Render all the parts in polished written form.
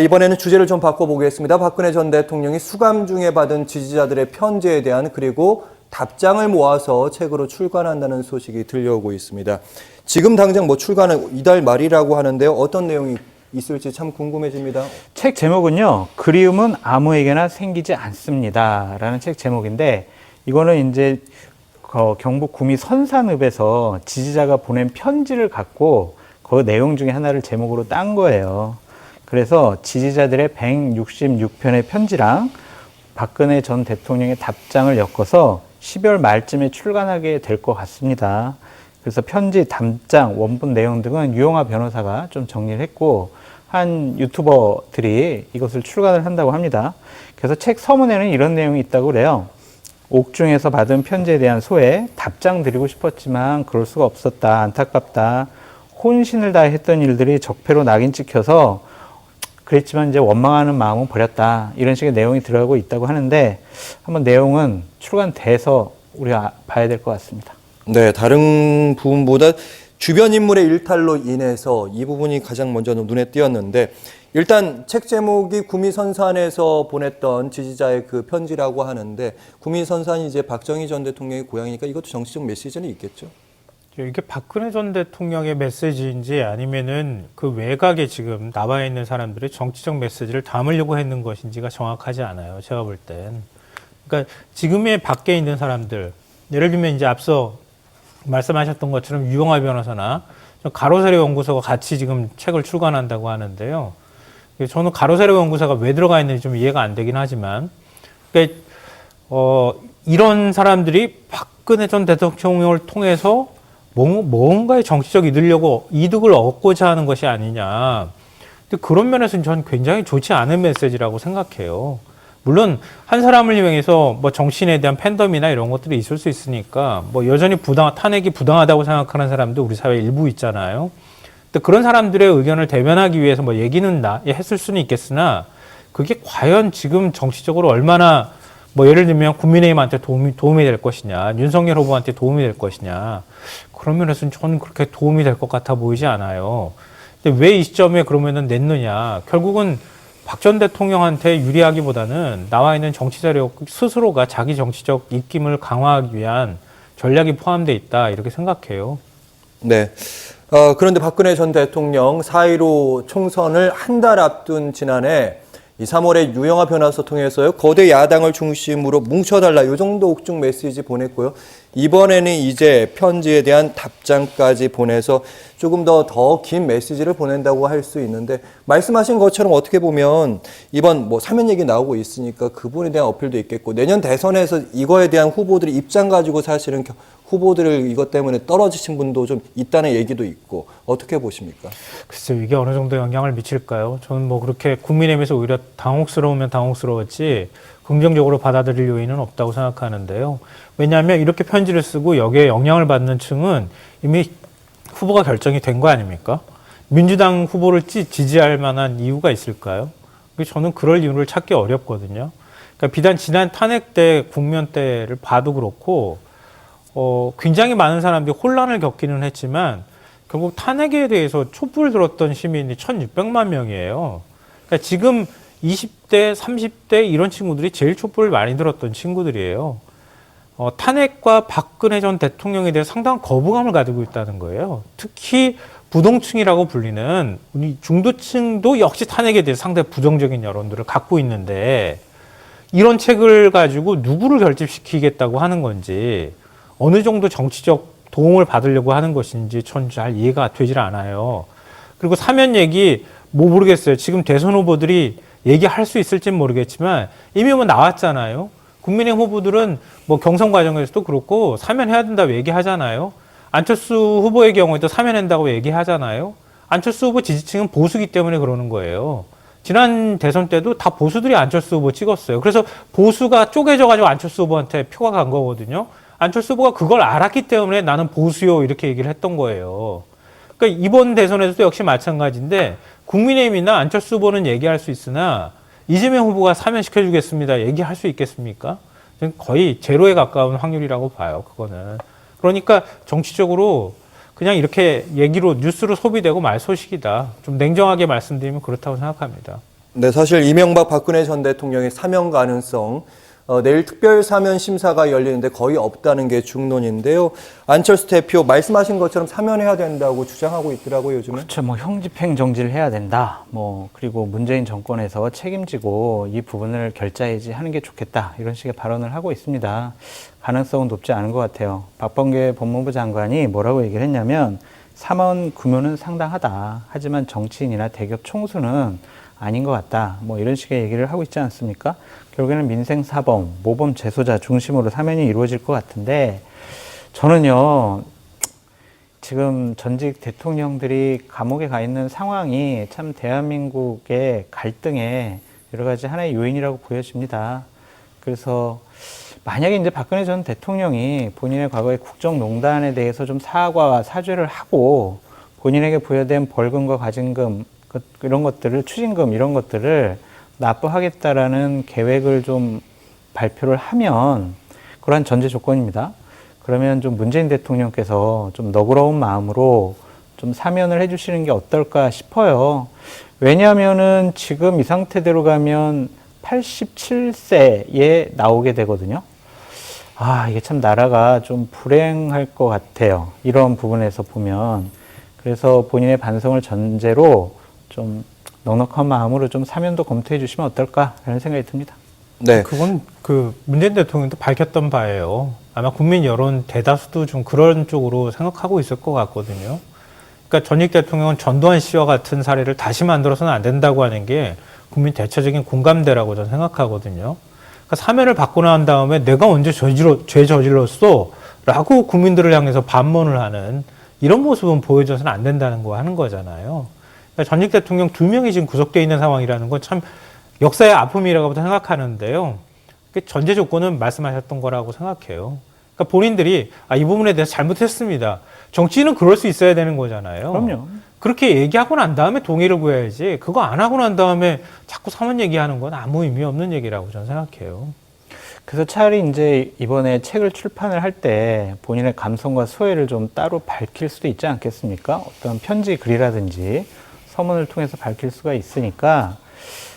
이번에는 주제를 좀 바꿔보겠습니다. 박근혜 전 대통령이 수감 중에 받은 지지자들의 편지에 대한 그리고 답장을 모아서 책으로 출간한다는 소식이 들려오고 있습니다. 지금 당장 출간은 이달 말이라고 하는데요. 어떤 내용이 있을지 참 궁금해집니다. 책 제목은요, 그리움은 아무에게나 생기지 않습니다. 라는 책 제목인데, 이거는 이제 경북 구미 선산읍에서 지지자가 보낸 편지를 갖고 그 내용 중에 하나를 제목으로 딴 거예요. 그래서 지지자들의 166편의 편지랑 박근혜 전 대통령의 답장을 엮어서 12월 말쯤에 출간하게 될 것 같습니다. 그래서 편지, 답장, 원본 내용 등은 유영하 변호사가 좀 정리를 했고, 한 유튜버들이 이것을 출간을 한다고 합니다. 그래서 책 서문에는 이런 내용이 있다고 그래요. 옥중에서 받은 편지에 대한 소회, 답장 드리고 싶었지만 그럴 수가 없었다. 안타깝다. 혼신을 다해 했던 일들이 적폐로 낙인 찍혀서 그랬지만 이제 원망하는 마음은 버렸다. 이런 식의 내용이 들어가고 있다고 하는데 한번 내용은 출간돼서 우리가 봐야 될 것 같습니다. 네, 다른 부분보다 주변 인물의 일탈로 인해서 이 부분이 가장 먼저 눈에 띄었는데 일단 책 제목이 구미선산에서 보냈던 지지자의 그 편지라고 하는데 구미선산이 이제 박정희 전 대통령의 고향이니까 이것도 정치적 메시지는 있겠죠? 이게 박근혜 전 대통령의 메시지인지 아니면은 그 외곽에 지금 나와 있는 사람들의 정치적 메시지를 담으려고 했는 것인지가 정확하지 않아요. 제가 볼 땐. 그러니까 지금의 밖에 있는 사람들, 예를 들면 이제 앞서 말씀하셨던 것처럼 유영하 변호사나 가로세로 연구소가 같이 지금 책을 출간한다고 하는데요. 저는 가로세로 연구소가 왜 들어가 있는지 좀 이해가 안 되긴 하지만, 그러니까 이런 사람들이 박근혜 전 대통령을 통해서 뭔가의 정치적 이득을 얻고자 하는 것이 아니냐. 근데 그런 면에서는 저는 굉장히 좋지 않은 메시지라고 생각해요. 물론 한 사람을 향해서 정치인에 대한 팬덤이나 이런 것들이 있을 수 있으니까 여전히 탄핵이 부당하다고 생각하는 사람도 우리 사회에 일부 있잖아요. 근데 그런 사람들의 의견을 대변하기 위해서 얘기는 했을 수는 있겠으나 그게 과연 지금 정치적으로 얼마나 예를 들면 국민의힘한테 도움이 될 것이냐, 윤석열 후보한테 도움이 될 것이냐, 그런 면에서는 저는 그렇게 도움이 될 것 같아 보이지 않아요. 근데 왜 이 시점에 그러면은 냈느냐? 결국은 박 전 대통령한테 유리하기보다는 나와 있는 정치 세력 스스로가 자기 정치적 입김을 강화하기 위한 전략이 포함되어 있다, 이렇게 생각해요. 네. 그런데 박근혜 전 대통령 4.15 총선을 한 달 앞둔 지난해 이 3월에 유영하 변호사 통해서요, 거대 야당을 중심으로 뭉쳐달라, 이 정도 옥중 메시지 보냈고요. 이번에는 이제 편지에 대한 답장까지 보내서 조금 더 긴 메시지를 보낸다고 할 수 있는데, 말씀하신 것처럼 어떻게 보면 이번 사면 얘기 나오고 있으니까 그분에 대한 어필도 있겠고, 내년 대선에서 이거에 대한 후보들이 입장 가지고 사실은 후보들을 이것 때문에 떨어지신 분도 좀 있다는 얘기도 있고, 어떻게 보십니까? 글쎄요, 이게 어느 정도 영향을 미칠까요? 저는 그렇게 국민의힘에서 오히려 당혹스러우면 당혹스러웠지 긍정적으로 받아들일 요인은 없다고 생각하는데요. 왜냐하면 이렇게 편지를 쓰고 여기에 영향을 받는 층은 이미 후보가 결정이 된 거 아닙니까? 민주당 후보를 지지할 만한 이유가 있을까요? 저는 그럴 이유를 찾기 어렵거든요. 그러니까 비단 지난 탄핵 때 국면 때를 봐도 그렇고 굉장히 많은 사람들이 혼란을 겪기는 했지만 결국 탄핵에 대해서 촛불을 들었던 시민이 1,600만 명이에요. 그러니까 지금 20대, 30대 이런 친구들이 제일 촛불을 많이 들었던 친구들이에요. 탄핵과 박근혜 전 대통령에 대해 상당한 거부감을 가지고 있다는 거예요. 특히 부동층이라고 불리는 우리 중도층도 역시 탄핵에 대해 상당히 부정적인 여론들을 갖고 있는데 이런 책을 가지고 누구를 결집시키겠다고 하는 건지 어느 정도 정치적 도움을 받으려고 하는 것인지 전 잘 이해가 되질 않아요. 그리고 사면 얘기 모르겠어요. 지금 대선 후보들이 얘기할 수 있을지는 모르겠지만 이미 나왔잖아요. 국민의힘 후보들은 경선 과정에서도 그렇고 사면해야 된다고 얘기하잖아요. 안철수 후보의 경우에도 사면한다고 얘기하잖아요. 안철수 후보 지지층은 보수기 때문에 그러는 거예요. 지난 대선 때도 다 보수들이 안철수 후보 찍었어요. 그래서 보수가 쪼개져가지고 안철수 후보한테 표가 간 거거든요. 안철수 후보가 그걸 알았기 때문에 나는 보수요 이렇게 얘기를 했던 거예요. 그러니까 이번 대선에서도 역시 마찬가지인데 국민의힘이나 안철수 후보는 얘기할 수 있으나 이재명 후보가 사면시켜주겠습니다. 얘기할 수 있겠습니까? 거의 제로에 가까운 확률이라고 봐요. 그거는. 그러니까 정치적으로 그냥 이렇게 얘기로 뉴스로 소비되고 말 소식이다. 좀 냉정하게 말씀드리면 그렇다고 생각합니다. 네, 사실 이명박 박근혜 전 대통령의 사면 가능성, 내일 특별 사면 심사가 열리는데 거의 없다는 게 중론인데요. 안철수 대표 말씀하신 것처럼 사면해야 된다고 주장하고 있더라고요, 요즘은. 그렇죠. 뭐 형집행 정지를 해야 된다. 뭐 그리고 문재인 정권에서 책임지고 이 부분을 결자해지하는 게 좋겠다. 이런 식의 발언을 하고 있습니다. 가능성은 높지 않은 것 같아요. 박범계 법무부 장관이 뭐라고 얘기를 했냐면 사면 규모는 상당하다. 하지만 정치인이나 대기업 총수는 아닌 것 같다. 뭐 이런 식의 얘기를 하고 있지 않습니까? 결국에는 민생사범, 모범 재소자 중심으로 사면이 이루어질 것 같은데 저는요, 지금 전직 대통령들이 감옥에 가 있는 상황이 참 대한민국의 갈등의 여러 가지 하나의 요인이라고 보여집니다. 그래서 만약에 이제 박근혜 전 대통령이 본인의 과거의 국정농단에 대해서 좀 사과와 사죄를 하고 본인에게 부여된 벌금과 과징금 이런 것들을 추징금 이런 것들을 납부하겠다라는 계획을 좀 발표를 하면 그러한 전제 조건입니다. 그러면 좀 문재인 대통령께서 좀 너그러운 마음으로 좀 사면을 해주시는 게 어떨까 싶어요. 왜냐하면은 지금 이 상태대로 가면 87세에 나오게 되거든요. 아, 이게 참 나라가 좀 불행할 것 같아요. 이런 부분에서 보면. 그래서 본인의 반성을 전제로 좀 넉넉한 마음으로 좀 사면도 검토해 주시면 어떨까라는 생각이 듭니다. 네. 그건 그 문재인 대통령도 밝혔던 바예요. 아마 국민 여론 대다수도 좀 그런 쪽으로 생각하고 있을 것 같거든요. 그러니까 전직 대통령은 전두환 씨와 같은 사례를 다시 만들어서는 안 된다고 하는 게 국민 대체적인 공감대라고 저는 생각하거든요. 그러니까 사면을 받고 난 다음에 내가 언제 죄 저질렀어? 라고 국민들을 향해서 반문을 하는 이런 모습은 보여줘서는 안 된다는 거 하는 거잖아요. 그러니까 전직 대통령 2명이 지금 구속되어 있는 상황이라는 건 참 역사의 아픔이라고 생각하는데요. 전제 조건은 말씀하셨던 거라고 생각해요. 그러니까 본인들이 이 부분에 대해서 잘못했습니다. 정치인은 그럴 수 있어야 되는 거잖아요. 그럼요. 그렇게 얘기하고 난 다음에 동의를 구해야지 그거 안 하고 난 다음에 자꾸 사면 얘기하는 건 아무 의미 없는 얘기라고 저는 생각해요. 그래서 차라리 이제 이번에 책을 출판을 할 때 본인의 감성과 소회를 좀 따로 밝힐 수도 있지 않겠습니까? 어떤 편지 글이라든지 서문을 통해서 밝힐 수가 있으니까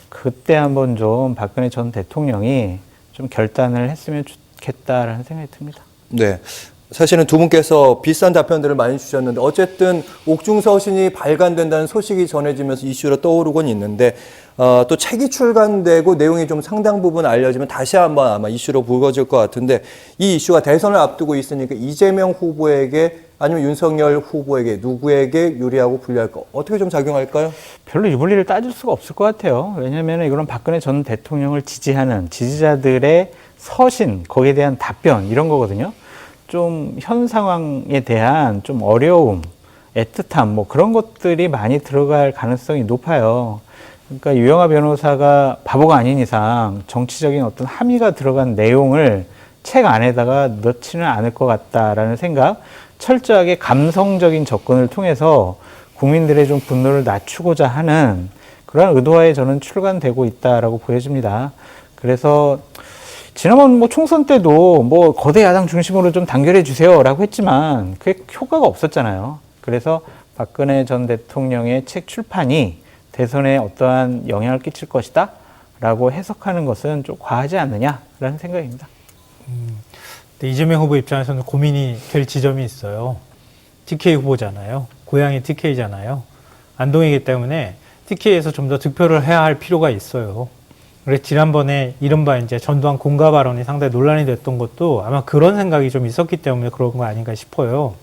그때 한번 좀 박근혜 전 대통령이 좀 결단을 했으면 좋겠다라는 생각이 듭니다. 네. 사실은 두 분께서 비싼 답변들을 많이 주셨는데 어쨌든 옥중서신이 발간된다는 소식이 전해지면서 이슈로 떠오르곤 있는데 또 책이 출간되고 내용이 좀 상당 부분 알려지면 다시 한번 아마 이슈로 불거질 것 같은데 이 이슈가 대선을 앞두고 있으니까 이재명 후보에게 아니면 윤석열 후보에게 누구에게 유리하고 불리할까 어떻게 좀 작용할까요? 별로 이 분리를 따질 수가 없을 것 같아요. 왜냐하면 이거는 박근혜 전 대통령을 지지하는 지지자들의 서신, 거기에 대한 답변 이런 거거든요. 좀 현 상황에 대한 좀 어려움, 애틋함 뭐 그런 것들이 많이 들어갈 가능성이 높아요. 그러니까 유영하 변호사가 바보가 아닌 이상 정치적인 어떤 함의가 들어간 내용을 책 안에다가 넣지는 않을 것 같다라는 생각, 철저하게 감성적인 접근을 통해서 국민들의 좀 분노를 낮추고자 하는 그런 의도하에 저는 출간되고 있다라고 보여집니다. 그래서 지난번 뭐 총선 때도 뭐 거대 야당 중심으로 좀 단결해 주세요라고 했지만 그게 효과가 없었잖아요. 그래서 박근혜 전 대통령의 책 출판이 대선에 어떠한 영향을 끼칠 것이다 라고 해석하는 것은 좀 과하지 않느냐라는 생각입니다. 근데 이재명 후보 입장에서는 고민이 될 지점이 있어요. TK 후보잖아요. 고향이 TK잖아요. 안동이기 때문에 TK에서 좀 더 득표를 해야 할 필요가 있어요. 그래서 지난번에 이른바 이제 전두환 공가 발언이 상당히 논란이 됐던 것도 아마 그런 생각이 좀 있었기 때문에 그런 거 아닌가 싶어요.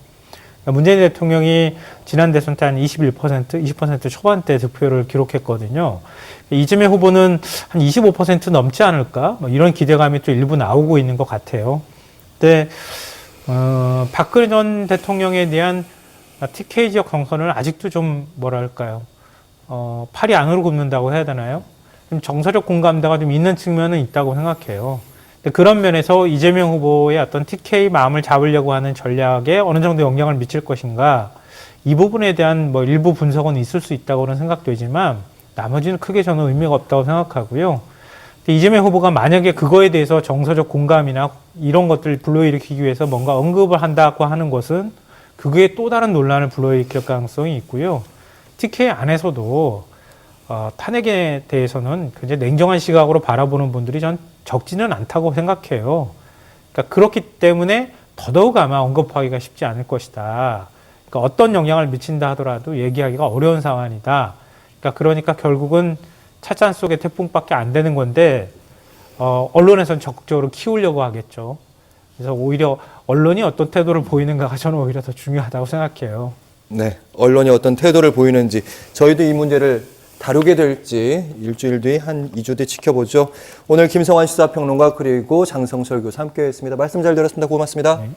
그러니까 문재인 대통령이 지난 대선 때 한 21%, 20% 초반대 득표를 기록했거든요. 이재명 후보는 한 25% 넘지 않을까? 뭐 이런 기대감이 또 일부 나오고 있는 것 같아요. 근데 박근혜 전 대통령에 대한 TK 지역 경선을 아직도 좀 뭐랄까요? 팔이 안으로 굽는다고 해야 되나요? 좀 정서적 공감대가 좀 있는 측면은 있다고 생각해요. 근데 그런 면에서 이재명 후보의 어떤 TK 마음을 잡으려고 하는 전략에 어느 정도 영향을 미칠 것인가, 이 부분에 대한 뭐 일부 분석은 있을 수 있다고는 생각되지만 나머지는 크게 저는 의미가 없다고 생각하고요. 이재명 후보가 만약에 그거에 대해서 정서적 공감이나 이런 것들을 불러일으키기 위해서 뭔가 언급을 한다고 하는 것은 그게 또 다른 논란을 불러일으킬 가능성이 있고요. TK 안에서도 탄핵에 대해서는 굉장히 냉정한 시각으로 바라보는 분들이 전 적지는 않다고 생각해요. 그러니까 그렇기 때문에 더더욱 아마 언급하기가 쉽지 않을 것이다. 그러니까 어떤 영향을 미친다 하더라도 얘기하기가 어려운 상황이다. 그러니까 결국은 찻잔 속의 태풍밖에 안 되는 건데 언론에서는 적극적으로 키우려고 하겠죠. 그래서 오히려 언론이 어떤 태도를 보이는가가 저는 오히려 더 중요하다고 생각해요. 네, 언론이 어떤 태도를 보이는지 저희도 이 문제를 다루게 될지 일주일 뒤, 한 2주 뒤 지켜보죠. 오늘 김성환 시사평론가 그리고 장성철 교수 함께했습니다. 말씀 잘 들었습니다. 고맙습니다. 네.